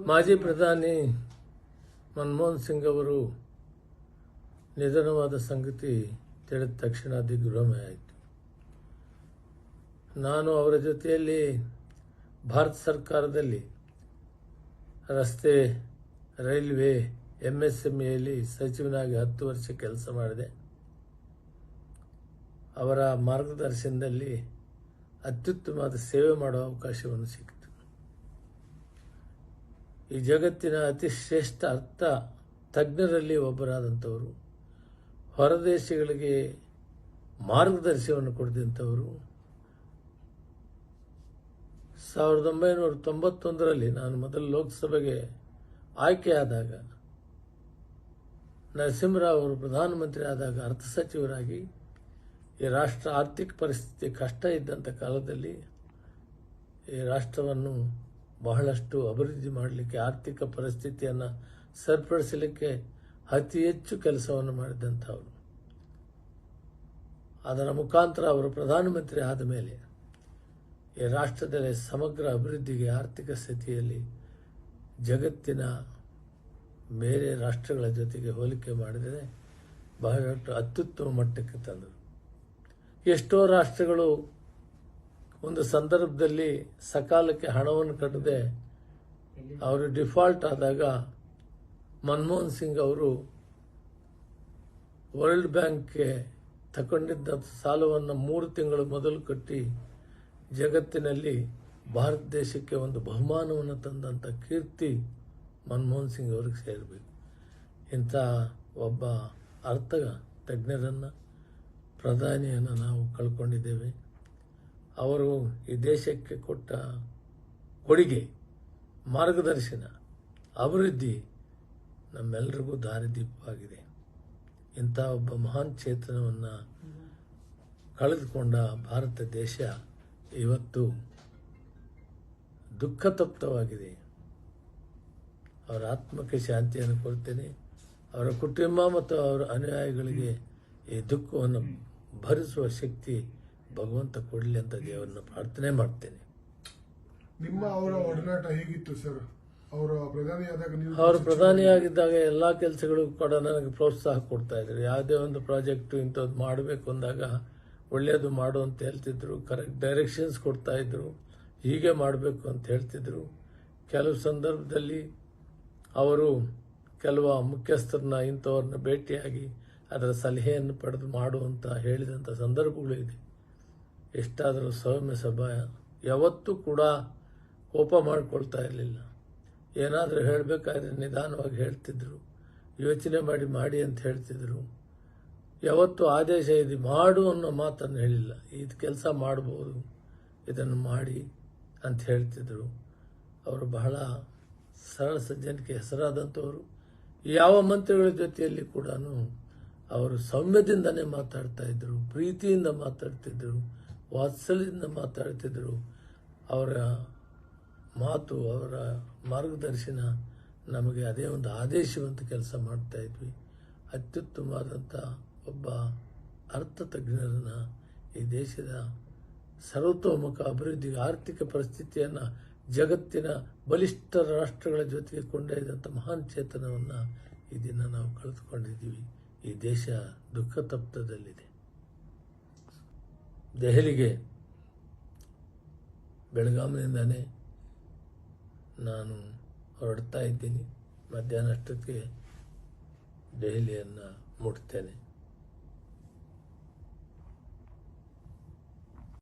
ಮಾಜಿ ಪ್ರಧಾನಿ ಮನಮೋಹನ್ ಸಿಂಗ್ ಅವರು ನಿಧನವಾದ ಸಂಗತಿ ತಿಳಿದ ತಕ್ಷಣ ದಿಗ್ಭ್ರಮೆ ಆಯಿತು. ನಾನು ಅವರ ಜೊತೆಯಲ್ಲಿ ಭಾರತ ಸರ್ಕಾರದಲ್ಲಿ ರಸ್ತೆ, ರೈಲ್ವೆ, MSMEಯಲ್ಲಿ ಸಚಿವನಾಗಿ 10 ವರ್ಷ ಕೆಲಸ ಮಾಡಿದೆ. ಅವರ ಮಾರ್ಗದರ್ಶನದಲ್ಲಿ ಅತ್ಯುತ್ತಮವಾದ ಸೇವೆ ಮಾಡುವ ಅವಕಾಶವನ್ನು ಸಿಕ್ಕಿತು. ಈ ಜಗತ್ತಿನ ಅತಿ ಶ್ರೇಷ್ಠ ಅರ್ಥ ತಜ್ಞರಲ್ಲಿ ಒಬ್ಬರಾದಂಥವರು, ಹೊರದೇಶಗಳಿಗೆ ಮಾರ್ಗದರ್ಶನವನ್ನು ಕೊಡಿದಂಥವರು. 1991ರಲ್ಲಿ ನಾನು ಮೊದಲು ಲೋಕಸಭೆಗೆ ಆಯ್ಕೆಯಾದಾಗ, ನರಸಿಂಹರಾವ್ ಅವರು ಪ್ರಧಾನಮಂತ್ರಿ ಆದಾಗ ಅರ್ಥ ಸಚಿವರಾಗಿ ಈ ರಾಷ್ಟ್ರ ಆರ್ಥಿಕ ಪರಿಸ್ಥಿತಿ ಕಷ್ಟ ಇದ್ದಂಥ ಕಾಲದಲ್ಲಿ ಈ ರಾಷ್ಟ್ರವನ್ನು ಬಹಳಷ್ಟು ಅಭಿವೃದ್ಧಿ ಮಾಡಲಿಕ್ಕೆ, ಆರ್ಥಿಕ ಪರಿಸ್ಥಿತಿಯನ್ನು ಸರಿಪಡಿಸಲಿಕ್ಕೆ ಅತಿ ಹೆಚ್ಚು ಕೆಲಸವನ್ನು ಮಾಡಿದಂಥವರು. ಅದರ ಮುಖಾಂತರ ಅವರು ಪ್ರಧಾನಮಂತ್ರಿ ಆದ ಮೇಲೆ ಈ ರಾಷ್ಟ್ರದಲ್ಲಿ ಸಮಗ್ರ ಅಭಿವೃದ್ಧಿಗೆ, ಆರ್ಥಿಕ ಸ್ಥಿತಿಯಲ್ಲಿ ಜಗತ್ತಿನ ಬೇರೆ ರಾಷ್ಟ್ರಗಳ ಜೊತೆಗೆ ಹೋಲಿಕೆ ಮಾಡಿದರೆ ಬಹಳಷ್ಟು ಅತ್ಯುತ್ತಮ ಮಟ್ಟಕ್ಕೆ ತಂದರು. ಎಷ್ಟೋ ರಾಷ್ಟ್ರಗಳು ಒಂದು ಸಂದರ್ಭದಲ್ಲಿ ಸಕಾಲಕ್ಕೆ ಹಣವನ್ನು ಕಟ್ಟದೆ ಅವರು ಡಿಫಾಲ್ಟ್ ಆದಾಗ ಮನಮೋಹನ್ ಸಿಂಗ್ ಅವರು ವರ್ಲ್ಡ್ ಬ್ಯಾಂಕ್ಗೆ ತಗೊಂಡಿದ್ದ ಸಾಲವನ್ನು 3 ತಿಂಗಳು ಮೊದಲು ಕಟ್ಟಿ ಜಗತ್ತಿನಲ್ಲಿ ಭಾರತ ದೇಶಕ್ಕೆ ಒಂದು ಬಹುಮಾನವನ್ನು ತಂದಂಥ ಕೀರ್ತಿ ಮನಮೋಹನ್ ಸಿಂಗ್ ಅವರಿಗೆ ಸೇರಬೇಕು. ಇಂಥ ಒಬ್ಬ ಅರ್ಥ ತಜ್ಞರನ್ನು, ಪ್ರಧಾನಿಯನ್ನು ನಾವು ಕಳ್ಕೊಂಡಿದ್ದೇವೆ. ಅವರು ಈ ದೇಶಕ್ಕೆ ಕೊಟ್ಟ ಕೊಡುಗೆ, ಮಾರ್ಗದರ್ಶನ, ಅಭಿವೃದ್ಧಿ ನಮ್ಮೆಲ್ಲರಿಗೂ ದಾರಿದೀಪವಾಗಿದೆ. ಇಂಥ ಒಬ್ಬ ಮಹಾನ್ ಚೇತನವನ್ನು ಕಳೆದುಕೊಂಡ ಭಾರತ ದೇಶ ಇವತ್ತು ದುಃಖತಪ್ತವಾಗಿದೆ. ಅವರ ಆತ್ಮಕ್ಕೆ ಶಾಂತಿಯನ್ನು ಕೊಡ್ತೇನೆ. ಅವರ ಕುಟುಂಬ ಮತ್ತು ಅವರ ಅನುಯಾಯಿಗಳಿಗೆ ಈ ದುಃಖವನ್ನು ಭರಿಸುವ ಶಕ್ತಿ ಭಗವಂತ ಕೊಡಲಿ ಅಂತ ದೇವರನ್ನ ಪ್ರಾರ್ಥನೆ ಮಾಡ್ತೇನೆ. ನಿಮ್ಮ ಅವರ ಒಡನಾಟ ಹೇಗಿತ್ತು ಸರ್? ಅವರು ಪ್ರಧಾನಿಯಾಗಿದ್ದಾಗ ಎಲ್ಲ ಕೆಲಸಗಳು ಕೂಡ ನನಗೆ ಪ್ರೋತ್ಸಾಹ ಕೊಡ್ತಾ ಇದ್ರು. ಯಾವುದೇ ಒಂದು ಪ್ರಾಜೆಕ್ಟು ಇಂಥದ್ದು ಮಾಡಬೇಕು ಅಂದಾಗ ಒಳ್ಳೆಯದು ಮಾಡು ಅಂತ ಹೇಳ್ತಿದ್ರು, ಕರೆಕ್ಟ್ ಡೈರೆಕ್ಷನ್ಸ್ ಕೊಡ್ತಾ ಇದ್ರು, ಹೀಗೆ ಮಾಡಬೇಕು ಅಂತ ಹೇಳ್ತಿದ್ರು. ಕೆಲವು ಸಂದರ್ಭದಲ್ಲಿ ಅವರು ಕೆಲವು ಮುಖ್ಯಸ್ಥರನ್ನ, ಇಂಥವ್ರನ್ನ ಭೇಟಿಯಾಗಿ ಅದರ ಸಲಹೆಯನ್ನು ಪಡೆದು ಮಾಡುವಂತ ಹೇಳಿದಂಥ ಸಂದರ್ಭಗಳು ಇದೆ. ಎಷ್ಟಾದರೂ ಸೌಮ್ಯ ಸಭಾ, ಯಾವತ್ತೂ ಕೂಡ ಕೋಪ ಮಾಡಿಕೊಳ್ತಾ ಇರಲಿಲ್ಲ. ಏನಾದರೂ ಹೇಳಬೇಕಾದ್ರೆ ನಿಧಾನವಾಗಿ ಹೇಳ್ತಿದ್ರು, ಯೋಚನೆ ಮಾಡಿ ಅಂತ ಹೇಳ್ತಿದ್ರು. ಯಾವತ್ತೂ ಆದೇಶ ಇದೆ ಮಾಡು ಅನ್ನೋ ಮಾತನ್ನು ಹೇಳಿಲ್ಲ. ಇದು ಕೆಲಸ ಮಾಡ್ಬೋದು, ಇದನ್ನು ಮಾಡಿ ಅಂತ ಹೇಳ್ತಿದ್ರು. ಅವರು ಬಹಳ ಸರಳ ಸಜ್ಜನಿಕೆ ಹೆಸರಾದಂಥವರು. ಯಾವ ಮಂತ್ರಿಗಳ ಜೊತೆಯಲ್ಲಿ ಕೂಡ ಅವರು ಸೌಮ್ಯದಿಂದನೇ ಮಾತಾಡ್ತಾ ಇದ್ರು, ಪ್ರೀತಿಯಿಂದ ಮಾತಾಡ್ತಿದ್ರು, ವಾತ್ಸಲ್ಯದಿಂದ ಮಾತಾಡ್ತಿದ್ರು. ಅವರ ಮಾತು, ಅವರ ಮಾರ್ಗದರ್ಶನ ನಮಗೆ ಅದೇ ಒಂದು ಆದೇಶವಂತ ಕೆಲಸ ಮಾಡ್ತಾ ಇದ್ವಿ. ಅತ್ಯುತ್ತಮವಾದಂಥ ಒಬ್ಬ ಅರ್ಥ ತಜ್ಞರನ್ನು, ಈ ದೇಶದ ಸರ್ವತೋಮುಖ ಅಭಿವೃದ್ಧಿಗೆ, ಆರ್ಥಿಕ ಪರಿಸ್ಥಿತಿಯನ್ನು ಜಗತ್ತಿನ ಬಲಿಷ್ಠ ರಾಷ್ಟ್ರಗಳ ಜೊತೆಗೆ ಕೊಂಡೊಯ್ದಂಥ ಮಹಾನ್ ಚೇತನವನ್ನು ಈ ದಿನ ನಾವು ಕಳೆದುಕೊಂಡಿದ್ದೀವಿ. ಈ ದೇಶ ದುಃಖ ತಪ್ತದಲ್ಲಿದೆ. ದೆಹಲಿಗೆ ಬೆಳಗಾವಿನಿಂದನೇ ನಾನು ಹೊರಡ್ತಾ ಇದ್ದೀನಿ. ಮಧ್ಯಾಹ್ನ ಅಷ್ಟೊತ್ತಿಗೆ ದೆಹಲಿಯನ್ನು ಮುಟ್ತೇನೆ.